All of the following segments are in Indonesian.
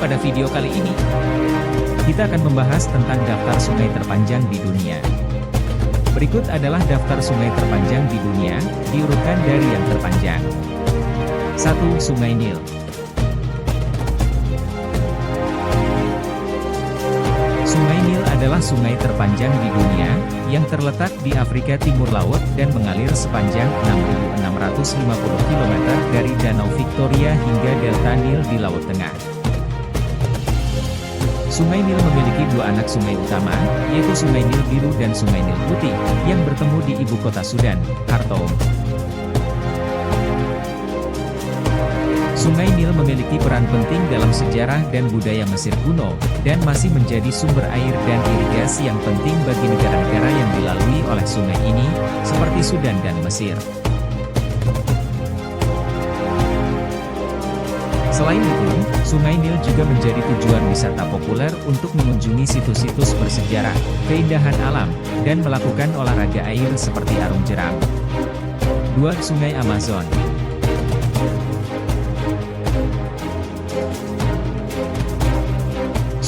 pada video kali ini, kita akan membahas tentang daftar sungai terpanjang di dunia. Berikut adalah daftar sungai terpanjang di dunia, diurutkan dari yang terpanjang. 1. Sungai Nil. Sungai Nil adalah sungai terpanjang di dunia, yang terletak di Afrika Timur Laut dan mengalir sepanjang 6.650 km dari Danau Victoria hingga Delta Nil di Laut Tengah. Sungai Nil memiliki dua anak sungai utama, yaitu Sungai Nil Biru dan Sungai Nil Putih, yang bertemu di ibu kota Sudan, Khartoum. Sungai Nil memiliki peran penting dalam sejarah dan budaya Mesir kuno, dan masih menjadi sumber air dan irigasi yang penting bagi negara-negara yang dilalui oleh sungai ini, seperti Sudan dan Mesir. Selain itu, Sungai Nil juga menjadi tujuan wisata populer untuk mengunjungi situs-situs bersejarah, keindahan alam, dan melakukan olahraga air seperti arung jeram. 2. Sungai Amazon.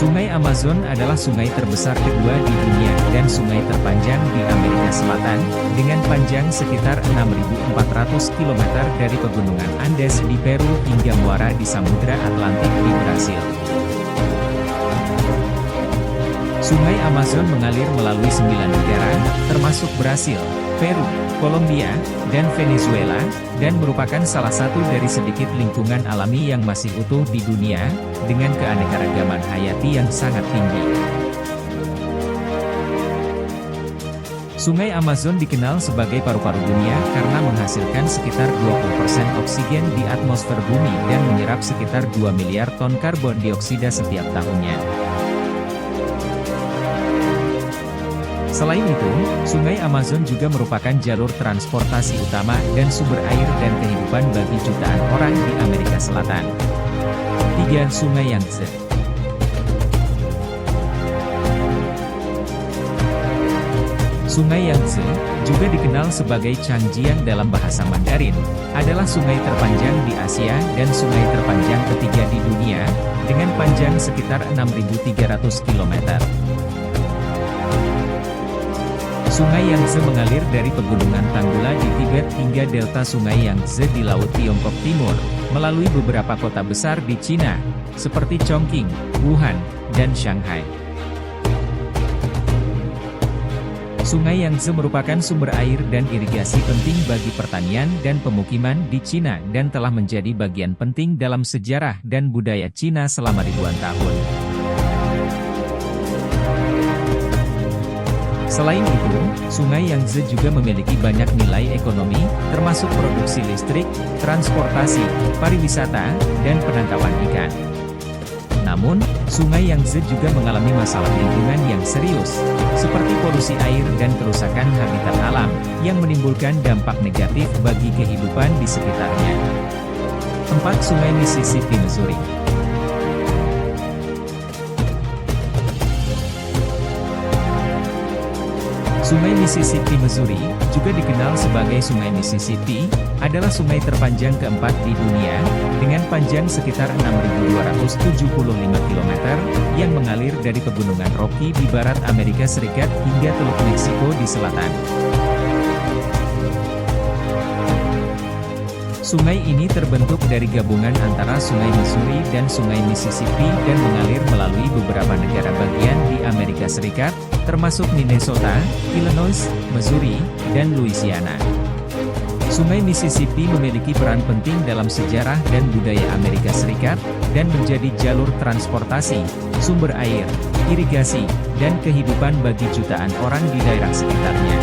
Sungai Amazon adalah sungai terbesar kedua di dunia dan sungai terpanjang di Amerika Selatan, dengan panjang sekitar 6.400 km dari pegunungan Andes di Peru hingga muara di Samudra Atlantik di Brasil. Sungai Amazon mengalir melalui 9 negara, termasuk Brasil, Peru, Kolombia, dan Venezuela, dan merupakan salah satu dari sedikit lingkungan alami yang masih utuh di dunia, dengan keanekaragaman hayati yang sangat tinggi. Sungai Amazon dikenal sebagai paru-paru dunia karena menghasilkan sekitar 20% oksigen di atmosfer bumi dan menyerap sekitar 2 miliar ton karbon dioksida setiap tahunnya. Selain itu, Sungai Amazon juga merupakan jalur transportasi utama dan sumber air dan kehidupan bagi jutaan orang di Amerika Selatan. 3. Sungai Yangtze. Sungai Yangtze, juga dikenal sebagai Changjiang dalam bahasa Mandarin, adalah sungai terpanjang di Asia dan sungai terpanjang ketiga di dunia, dengan panjang sekitar 6.300 km. Sungai Yangtze mengalir dari pegunungan Tanggula di Tibet hingga delta Sungai Yangtze di Laut Tiongkok Timur, melalui beberapa kota besar di Cina, seperti Chongqing, Wuhan, dan Shanghai. Sungai Yangtze merupakan sumber air dan irigasi penting bagi pertanian dan pemukiman di Cina dan telah menjadi bagian penting dalam sejarah dan budaya Cina selama ribuan tahun. Selain itu, Sungai Yangtze juga memiliki banyak nilai ekonomi, termasuk produksi listrik, transportasi, pariwisata, dan penangkapan ikan. Namun, Sungai Yangtze juga mengalami masalah lingkungan yang serius, seperti polusi air dan kerusakan habitat alam, yang menimbulkan dampak negatif bagi kehidupan di sekitarnya. 4. Sungai Mississippi, Missouri. Sungai Mississippi, Missouri, juga dikenal sebagai Sungai Mississippi, adalah sungai terpanjang keempat di dunia, dengan panjang sekitar 6.275 km, yang mengalir dari pegunungan Rocky di barat Amerika Serikat hingga Teluk Meksiko di selatan. Sungai ini terbentuk dari gabungan antara Sungai Missouri dan Sungai Mississippi dan mengalir melalui beberapa negara bagian di Amerika Serikat, termasuk Minnesota, Illinois, Missouri, dan Louisiana. Sungai Mississippi memiliki peran penting dalam sejarah dan budaya Amerika Serikat, dan menjadi jalur transportasi, sumber air, irigasi, dan kehidupan bagi jutaan orang di daerah sekitarnya.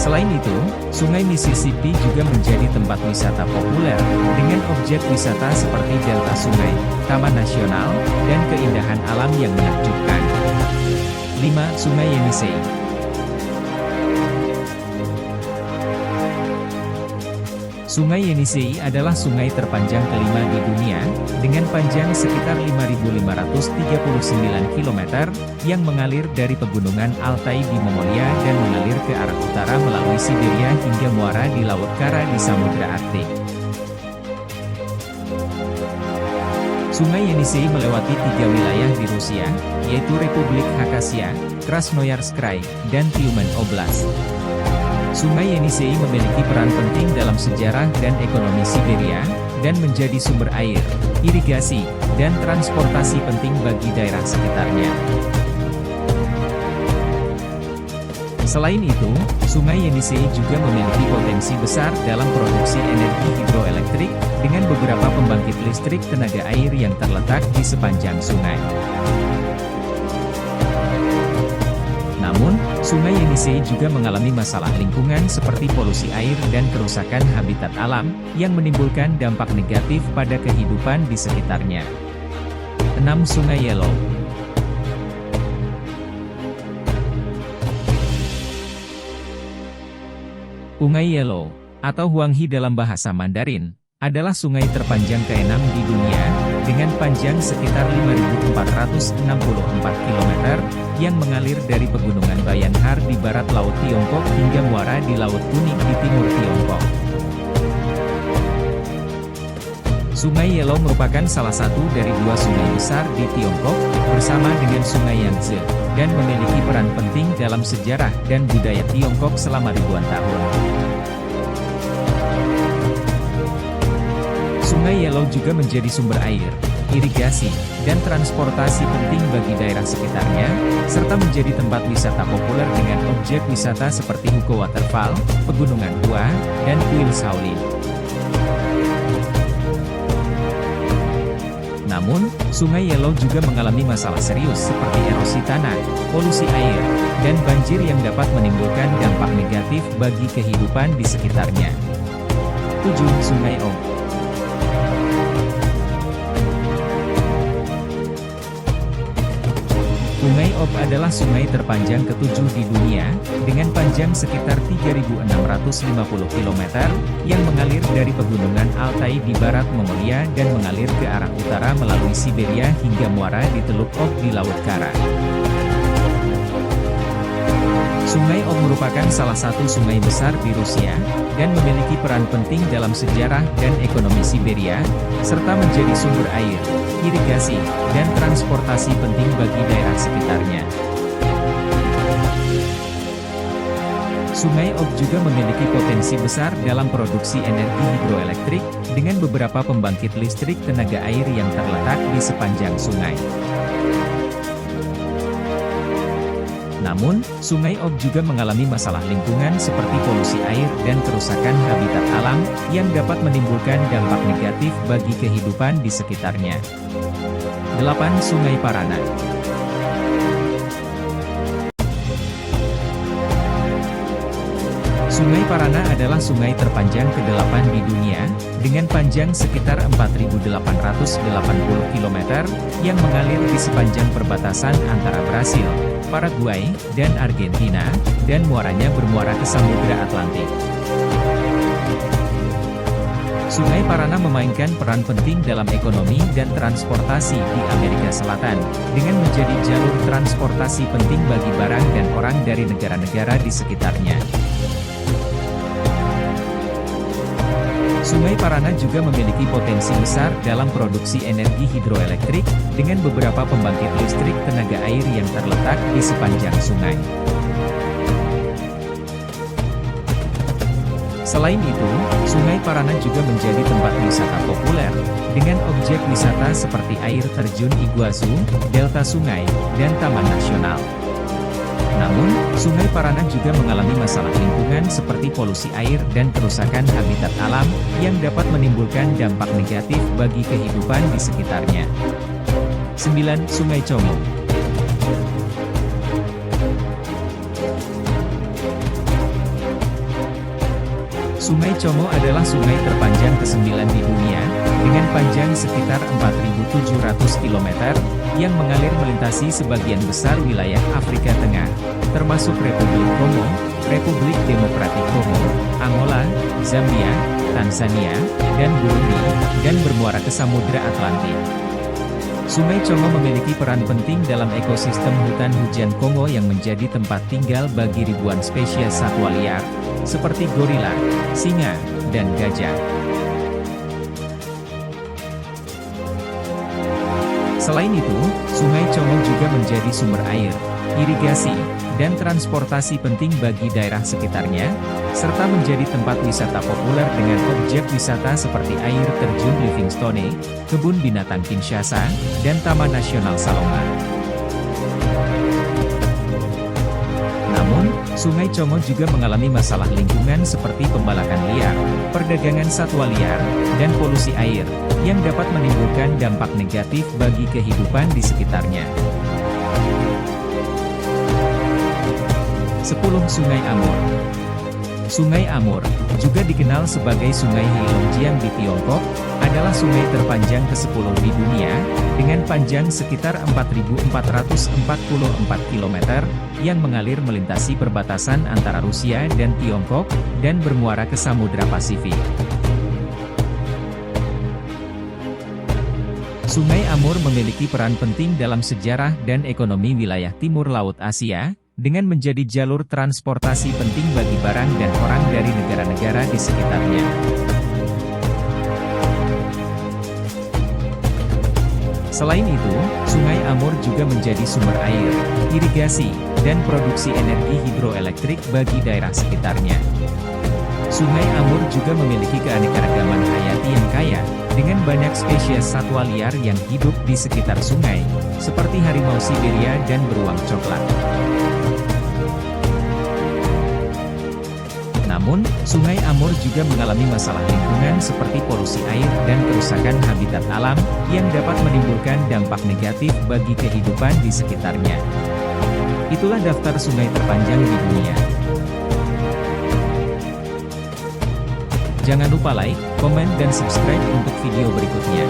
Selain itu, Sungai Mississippi juga menjadi tempat wisata populer, dengan objek wisata seperti delta sungai, taman nasional, dan keindahan alam yang menakjubkan. 5. Sungai Yenisei. Sungai Yenisei adalah sungai terpanjang kelima di dunia, dengan panjang sekitar 5.539 km, yang mengalir dari pegunungan Altai di Mongolia dan mengalir ke arah utara melalui Siberia hingga muara di Laut Kara di Samudra Arktik. Sungai Yenisei melewati 3 wilayah di Rusia, yaitu Republik Khakassia, Krasnoyarsk Krai, dan Tyumen Oblast. Sungai Yenisei memiliki peran penting dalam sejarah dan ekonomi Siberia, dan menjadi sumber air, irigasi, dan transportasi penting bagi daerah sekitarnya. Selain itu, Sungai Yenisei juga memiliki potensi besar dalam produksi energi hidroelektrik, dengan beberapa pembangkit listrik tenaga air yang terletak di sepanjang sungai. Namun, Sungai Yenisei juga mengalami masalah lingkungan seperti polusi air dan kerusakan habitat alam, yang menimbulkan dampak negatif pada kehidupan di sekitarnya. 6. Sungai Yellow. Sungai Yellow, atau Huanghe dalam bahasa Mandarin, adalah sungai terpanjang ke-6 di dunia, dengan panjang sekitar 5.464 km, yang mengalir dari pegunungan Bayanghar di barat Laut Tiongkok hingga muara di Laut Kuning di timur Tiongkok. Sungai Yellow merupakan salah satu dari 2 sungai besar di Tiongkok, bersama dengan Sungai Yangtze, dan memiliki peran penting dalam sejarah dan budaya Tiongkok selama ribuan tahun. Sungai Yellow juga menjadi sumber air, irigasi, dan transportasi penting bagi daerah sekitarnya, serta menjadi tempat wisata populer dengan objek wisata seperti Hukou Waterfall, Pegunungan Hua, dan Kuil Shaolin. Namun, Sungai Yellow juga mengalami masalah serius seperti erosi tanah, polusi air, dan banjir yang dapat menimbulkan dampak negatif bagi kehidupan di sekitarnya. 7. Sungai Ob. Sungai Ob adalah sungai terpanjang ke-7 di dunia, dengan panjang sekitar 3.650 km, yang mengalir dari pegunungan Altai di barat Mongolia dan mengalir ke arah utara melalui Siberia hingga muara di Teluk Ob di Laut Kara. Sungai Ob merupakan salah satu sungai besar di Rusia, dan memiliki peran penting dalam sejarah dan ekonomi Siberia, serta menjadi sumber air, irigasi, dan transportasi penting bagi daerah sekitarnya. Sungai Ob juga memiliki potensi besar dalam produksi energi hidroelektrik, dengan beberapa pembangkit listrik tenaga air yang terletak di sepanjang sungai. Namun, Sungai Ob juga mengalami masalah lingkungan seperti polusi air dan kerusakan habitat alam, yang dapat menimbulkan dampak negatif bagi kehidupan di sekitarnya. 8. Sungai Parana. Sungai Parana adalah sungai terpanjang ke-8 di dunia, dengan panjang sekitar 4.880 km, yang mengalir di sepanjang perbatasan antara Brasil, Paraguay, dan Argentina, dan muaranya bermuara ke Samudra Atlantik. Sungai Parana memainkan peran penting dalam ekonomi dan transportasi di Amerika Selatan, dengan menjadi jalur transportasi penting bagi barang dan orang dari negara-negara di sekitarnya. Sungai Parana juga memiliki potensi besar dalam produksi energi hidroelektrik, dengan beberapa pembangkit listrik tenaga air yang terletak di sepanjang sungai. Selain itu, Sungai Parana juga menjadi tempat wisata populer, dengan objek wisata seperti air terjun Iguazu, delta sungai, dan taman nasional. Namun, Sungai Parana juga mengalami masalah lingkungan seperti polusi air dan kerusakan habitat alam, yang dapat menimbulkan dampak negatif bagi kehidupan di sekitarnya. 9. Sungai Como. Sungai Como adalah sungai terpanjang ke-9 di dunia, dengan panjang sekitar 4.700 km, yang mengalir melintasi sebagian besar wilayah Afrika Tengah, termasuk Republik Kongo, Republik Demokratik Kongo, Angola, Zambia, Tanzania, dan Burundi, dan bermuara ke Samudra Atlantik. Sungai Congo memiliki peran penting dalam ekosistem hutan hujan Kongo yang menjadi tempat tinggal bagi ribuan spesies satwa liar, seperti gorila, singa, dan gajah. Selain itu, Sungai Congo juga menjadi sumber air, irigasi, dan transportasi penting bagi daerah sekitarnya, serta menjadi tempat wisata populer dengan objek wisata seperti air terjun Livingstone, kebun binatang Kinshasa, dan Taman Nasional Salonga. Namun, Sungai Congo juga mengalami masalah lingkungan seperti pembalakan liar, perdagangan satwa liar, dan polusi air, yang dapat menimbulkan dampak negatif bagi kehidupan di sekitarnya. 10. Sungai Amur. Sungai Amur, juga dikenal sebagai Sungai Heilongjiang di Tiongkok, adalah sungai terpanjang ke-10 di dunia, dengan panjang sekitar 4.444 km, yang mengalir melintasi perbatasan antara Rusia dan Tiongkok, dan bermuara ke Samudra Pasifik. Sungai Amur memiliki peran penting dalam sejarah dan ekonomi wilayah Timur Laut Asia, dengan menjadi jalur transportasi penting bagi barang dan orang dari negara-negara di sekitarnya. Selain itu, Sungai Amur juga menjadi sumber air, irigasi, dan produksi energi hidroelektrik bagi daerah sekitarnya. Sungai Amur juga memiliki keanekaragaman hayati yang kaya, dengan banyak spesies satwa liar yang hidup di sekitar sungai, seperti harimau Siberia dan beruang coklat. Namun, Sungai Amur juga mengalami masalah lingkungan seperti polusi air dan kerusakan habitat alam, yang dapat menimbulkan dampak negatif bagi kehidupan di sekitarnya. Itulah daftar sungai terpanjang di dunia. Jangan lupa like, komen dan subscribe untuk video berikutnya.